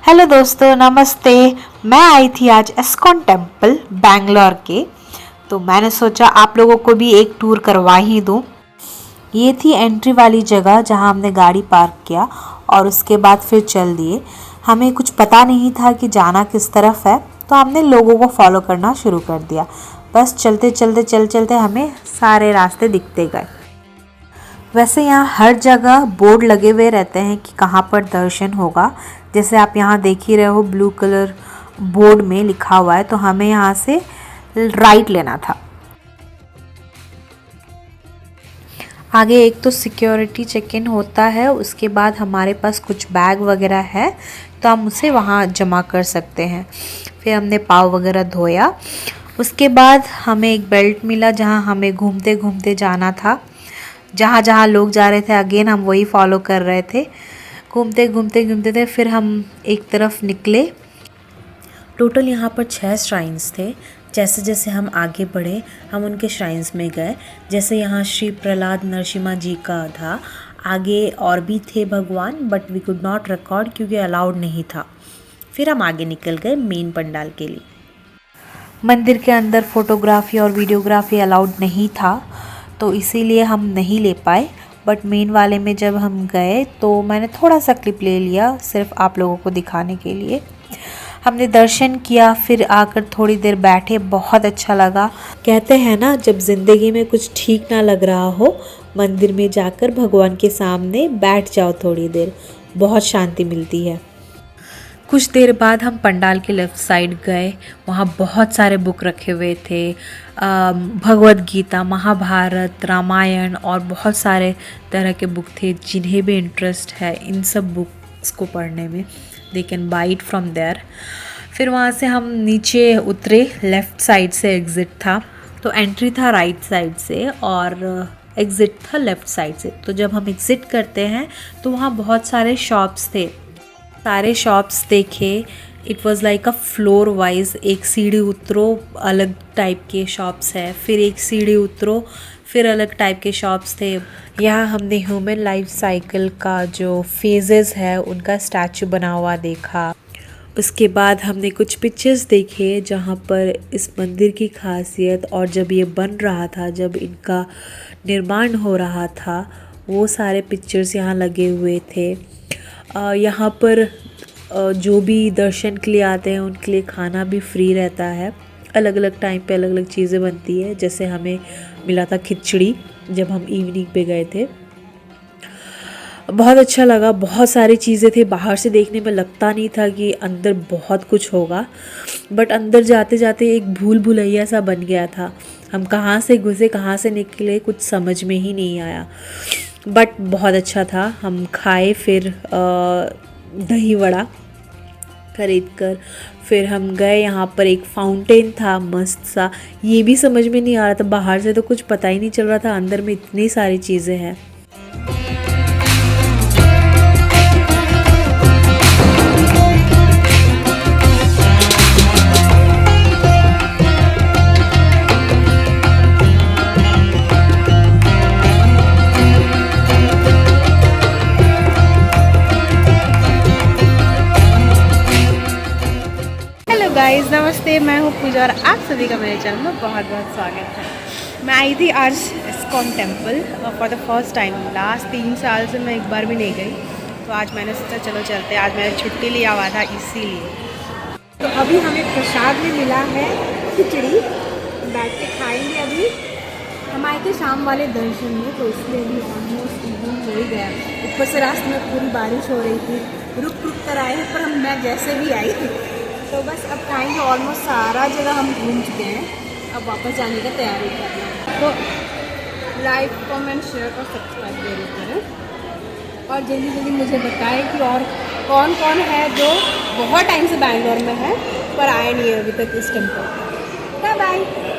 Hello दोस्तों, नमस्ते। मैं आई थी आज इस्कॉन टेम्पल बैंगलोर के, तो मैंने सोचा आप लोगों को भी एक टूर करवा ही दूँ। ये थी एंट्री वाली जगह जहाँ हमने गाड़ी पार्क किया और उसके बाद फिर चल दिए। हमें कुछ पता नहीं था कि जाना किस तरफ है, तो हमने लोगों को फॉलो करना शुरू कर दिया। बस चलते चलते हमें सारे रास्ते दिखते गए। वैसे यहाँ हर जगह बोर्ड लगे हुए रहते हैं कि कहाँ पर दर्शन होगा। जैसे आप यहाँ देख ही रहे हो, ब्लू कलर बोर्ड में लिखा हुआ है, तो हमें यहाँ से राइट लेना था। आगे एक तो सिक्योरिटी चेक इन होता है, उसके बाद हमारे पास कुछ बैग वगैरह है तो हम उसे वहाँ जमा कर सकते हैं। फिर हमने पाव वगैरह धोया। उसके बाद हमें एक बेल्ट मिला जहाँ हमें घूमते घूमते जाना था। जहाँ जहाँ लोग जा रहे थे अगेन हम वही फॉलो कर रहे थे। घूमते घूमते थे, फिर हम एक तरफ निकले। टोटल यहाँ पर 6 श्राइन्स थे। जैसे जैसे हम आगे बढ़े हम उनके श्राइन्स में गए। जैसे यहाँ श्री प्रहलाद नरसिम्हा जी का था, आगे और भी थे भगवान, but we could not record क्योंकि अलाउड नहीं था। फिर हम आगे निकल गए मेन पंडाल के लिए। मंदिर के अंदर फोटोग्राफी और वीडियोग्राफी अलाउड नहीं था, तो इसीलिए हम नहीं ले पाए। बट मेन वाले में जब हम गए तो मैंने थोड़ा सा क्लिप ले लिया, सिर्फ आप लोगों को दिखाने के लिए। हमने दर्शन किया, फिर आकर थोड़ी देर बैठे, बहुत अच्छा लगा। कहते हैं ना, जब ज़िंदगी में कुछ ठीक ना लग रहा हो, मंदिर में जाकर भगवान के सामने बैठ जाओ थोड़ी देर, बहुत शांति मिलती है। कुछ देर बाद हम पंडाल के लेफ़्ट साइड गए। वहाँ बहुत सारे बुक रखे हुए थे, भगवद गीता, महाभारत, रामायण और बहुत सारे तरह के बुक थे। जिन्हें भी इंटरेस्ट है इन सब बुक्स को पढ़ने में, they can buy it from there. फिर वहाँ से हम नीचे उतरे। लेफ़्ट साइड से एग्ज़िट था, तो एंट्री था राइट साइड से और एग्ज़िट था लेफ़्ट साइड से। तो जब हम एग्ज़िट करते हैं तो वहाँ बहुत सारे शॉप्स थे। सारे शॉप्स देखे। It was like a floor wise. एक सीढ़ी उतरो, अलग टाइप के शॉप्स है, फिर एक सीढ़ी उतरो, फिर अलग टाइप के शॉप्स थे। यहाँ हमने ह्यूमन लाइफ साइकिल का जो फेजेस है उनका स्टैचू बना हुआ देखा। उसके बाद हमने कुछ पिक्चर्स देखे जहाँ पर इस मंदिर की खासियत और जब ये बन रहा था, जब इनका निर्माण हो रहा था, वो सारे पिक्चर्स यहाँ लगे हुए थे। यहाँ पर जो भी दर्शन के लिए आते हैं उनके लिए खाना भी फ्री रहता है। अलग अलग टाइम पे अलग अलग चीज़ें बनती है। जैसे हमें मिला था खिचड़ी जब हम इवनिंग पे गए थे, बहुत अच्छा लगा। बहुत सारी चीज़ें थे, बाहर से देखने में लगता नहीं था कि अंदर बहुत कुछ होगा, बट अंदर जाते जाते एक भूल भुलैया सा बन गया था। हम कहाँ से घुसे कहाँ से निकले कुछ समझ में ही नहीं आया, बट बहुत अच्छा था। हम खाए, फिर दही वड़ा खरीद कर फिर हम गए। यहाँ पर एक फाउंटेन था मस्त सा, ये भी समझ में नहीं आ रहा था, बाहर से तो कुछ पता ही नहीं चल रहा था, अंदर में इतनी सारी चीज़ें हैं। गाइस नमस्ते, मैं हूँ पूजा और आप सभी का मेरे चैनल में बहुत बहुत स्वागत है। मैं आई थी आज ISKCON temple for the first time. Last 3 साल से मैं एक बार भी नहीं गई, तो आज मैंने सोचा चलो चलते। आज मैंने छुट्टी लिया हुआ था इसीलिए। तो अभी हमें प्रसाद में मिला है खिचड़ी, बैठ के खाएंगे। अभी हम आए थे शाम वाले दर्शन में, तो इसलिए भी ऑलमोस्ट इवनिंग हो ही गया। ऊपर से रास्ते में पूरी बारिश हो रही थी, रुक रुक कर आए, पर मैं जैसे भी आई तो बस अब खाएंगे। ऑलमोस्ट सारा जगह हम घूम चुके हैं, अब वापस जाने का तैयारी करना है। तो लाइक कमेंट शेयर और सब्सक्राइब जरूर करें और जल्दी जल्दी मुझे बताएं कि और कौन कौन है जो बहुत टाइम से बैंगलोर में है पर आए नहीं है अभी तक इस टेम्पल। Bye bye.